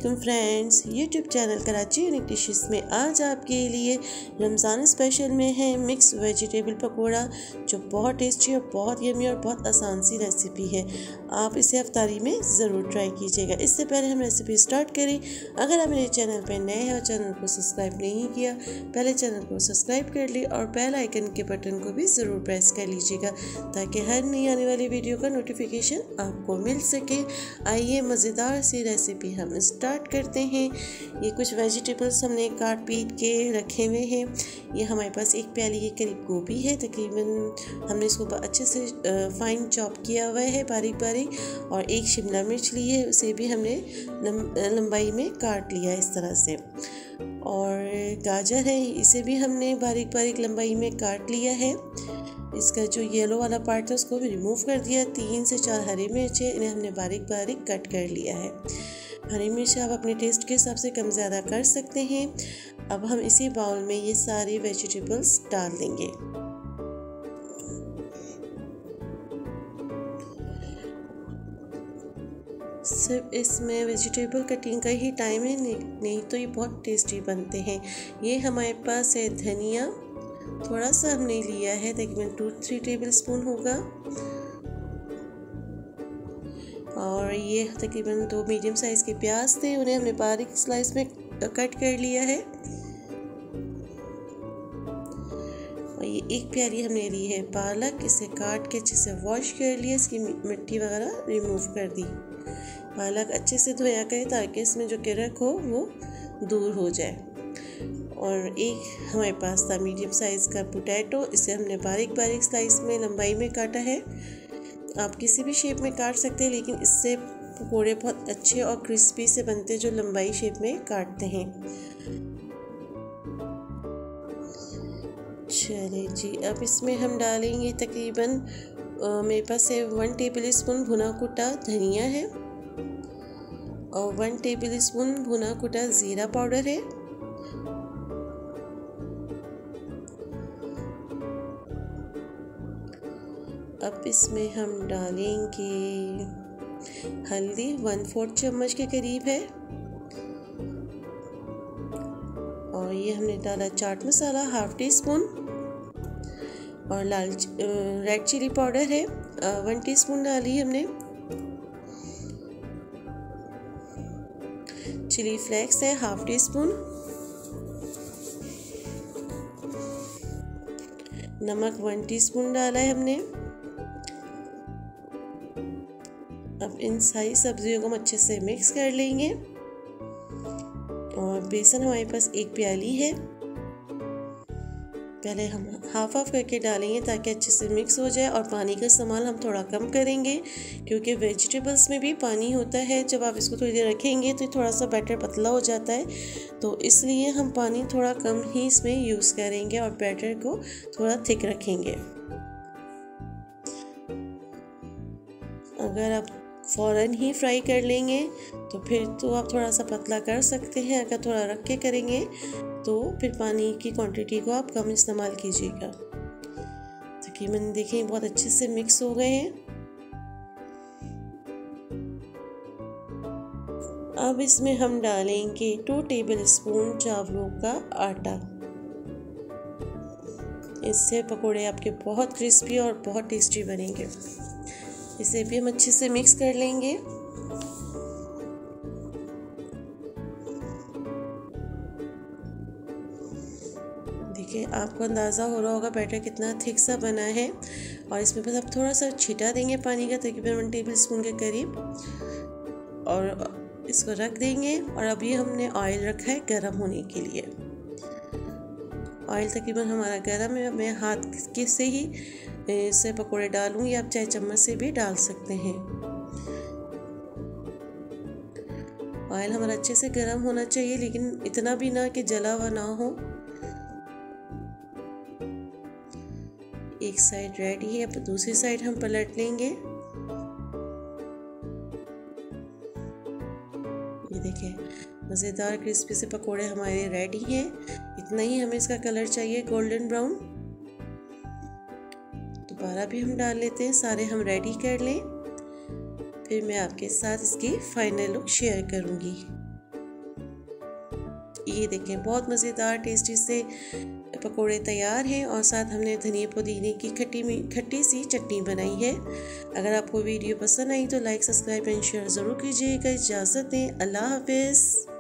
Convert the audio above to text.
वालेकुम friends, YouTube channel Karachi unique dishes में आज आपके लिए रमज़ान स्पेशल में है मिक्स वेजिटेबल पकोड़ा, जो बहुत टेस्टी और बहुत यमी और बहुत आसान सी रेसिपी है। आप इसे अफ्तारी में ज़रूर ट्राई कीजिएगा। इससे पहले हम रेसिपी स्टार्ट करें, अगर आप मेरे चैनल पर नए हैं और चैनल को सब्सक्राइब नहीं किया, पहले चैनल को सब्सक्राइब कर ले और बेल आइकन के बटन को भी ज़रूर प्रेस कर लीजिएगा ताकि हर नई आने वाली वीडियो का नोटिफिकेशन आपको मिल सके। आइए मज़ेदार सी रेसिपी हम स्टार्ट करते हैं। ये कुछ वेजिटेबल्स हमने काट पीट के रखे हुए हैं। ये हमारे पास एक प्याली के करीब गोभी है, तकरीबन हमने इसको अच्छे से फाइन चॉप किया हुआ है बारीक बारीक, और एक शिमला मिर्च ली है, उसे भी हमने लंबाई में काट लिया इस तरह से। और गाजर है, इसे भी हमने बारीक बारीक लंबाई में काट लिया है। इसका जो येलो वाला पार्ट था उसको भी रिमूव कर दिया। 3 से 4 हरी मिर्च है, इन्हें हमने बारीक बारीक कट कर लिया है। हरी मिर्च आप अपने टेस्ट के हिसाब से कम ज़्यादा कर सकते हैं। अब हम इसी बाउल में ये सारे वेजिटेबल्स डाल देंगे। सिर्फ इसमें वेजिटेबल कटिंग का ही टाइम है, नहीं तो ये बहुत टेस्टी बनते हैं। ये हमारे पास है धनिया, थोड़ा सा हमने लिया है, तकरीबन 2-3 टेबल स्पून होगा। और ये तकरीबन 2 मीडियम साइज़ के प्याज थे, उन्हें हमने बारीक स्लाइस में कट कर लिया है। और ये एक प्याली हमने ली है पालक, इसे काट के अच्छे से वॉश कर लिया, इसकी मिट्टी वगैरह रिमूव कर दी। पालक अच्छे से धोया करें ताकि इसमें जो किरक हो वो दूर हो जाए। और एक हमारे पास था मीडियम साइज़ का पोटैटो, इसे हमने बारीक बारीक स्लाइस में लंबाई में काटा है। आप किसी भी शेप में काट सकते हैं, लेकिन इससे पकोड़े बहुत अच्छे और क्रिस्पी से बनते हैं जो लंबाई शेप में काटते हैं। चलिए जी, अब इसमें हम डालेंगे तकरीबन मेरे पास है 1 टेबल स्पून भुना कुटा धनिया है और 1 टेबल स्पून भुना कुटा ज़ीरा पाउडर है। अब इसमें हम डालेंगे हल्दी, 1/4 चम्मच के करीब है। और ये हमने डाला चाट मसाला 1/2 टीस्पून, और रेड चिली पाउडर है 1 टीस्पून डाली हमने। चिली फ्लेक्स है 1/2 टीस्पून। नमक 1 टीस्पून डाला है हमने। अब इन सारी सब्जियों को हम अच्छे से मिक्स कर लेंगे। और बेसन हमारे पास एक प्याली है, पहले हम हाफ करके डालेंगे ताकि अच्छे से मिक्स हो जाए। और पानी का इस्तेमाल हम थोड़ा कम करेंगे क्योंकि वेजिटेबल्स में भी पानी होता है। जब आप इसको थोड़ी देर रखेंगे तो थोड़ा सा बैटर पतला हो जाता है, तो इसलिए हम पानी थोड़ा कम ही इसमें यूज़ करेंगे और बैटर को थोड़ा थिक रखेंगे। अगर आप फ़ौरन ही फ्राई कर लेंगे तो फिर तो आप थोड़ा सा पतला कर सकते हैं। अगर थोड़ा रख के करेंगे तो फिर पानी की क्वांटिटी को आप कम इस्तेमाल कीजिएगा। तकरीबन देखें बहुत अच्छे से मिक्स हो गए हैं। अब इसमें हम डालेंगे 2 टेबल स्पून चावलों का आटा। इससे पकोड़े आपके बहुत क्रिस्पी और बहुत टेस्टी बनेंगे। इसे भी हम अच्छे से मिक्स कर लेंगे। देखिए आपको अंदाज़ा हो रहा होगा बैटर कितना थिक सा बना है। और इसमें बस आप थोड़ा सा छिटा देंगे पानी का, तकरीबन 1 टेबल स्पून के करीब, और इसको रख देंगे। और अभी हमने ऑयल रखा है गर्म होने के लिए। ऑयल तकरीबन हमारा गर्म है। मैं हाथ के से ही इससे पकोड़े डालूंगी, आप चाहे चम्मच से भी डाल सकते हैं। ऑयल हमारा अच्छे से गर्म होना चाहिए, लेकिन इतना भी ना कि जला हुआ ना हो। एक साइड रेडी है, अब दूसरी साइड हम पलट लेंगे। ये देखिए मज़ेदार क्रिस्पी से पकोड़े हमारे रेडी हैं। इतना ही हमें इसका कलर चाहिए, गोल्डन ब्राउन। दोबारा भी हम डाल लेते हैं, सारे हम रेडी कर लें, फिर मैं आपके साथ इसकी फाइनल लुक शेयर करूंगी। ये देखें बहुत मज़ेदार टेस्टी से पकोड़े तैयार हैं और साथ हमने धनिया पुदीने की खट्टी सी चटनी बनाई है। अगर आपको वीडियो पसंद आई तो लाइक, सब्सक्राइब एंड शेयर ज़रूर कीजिएगा। इजाज़त दें, अल्लाह हाफिज़।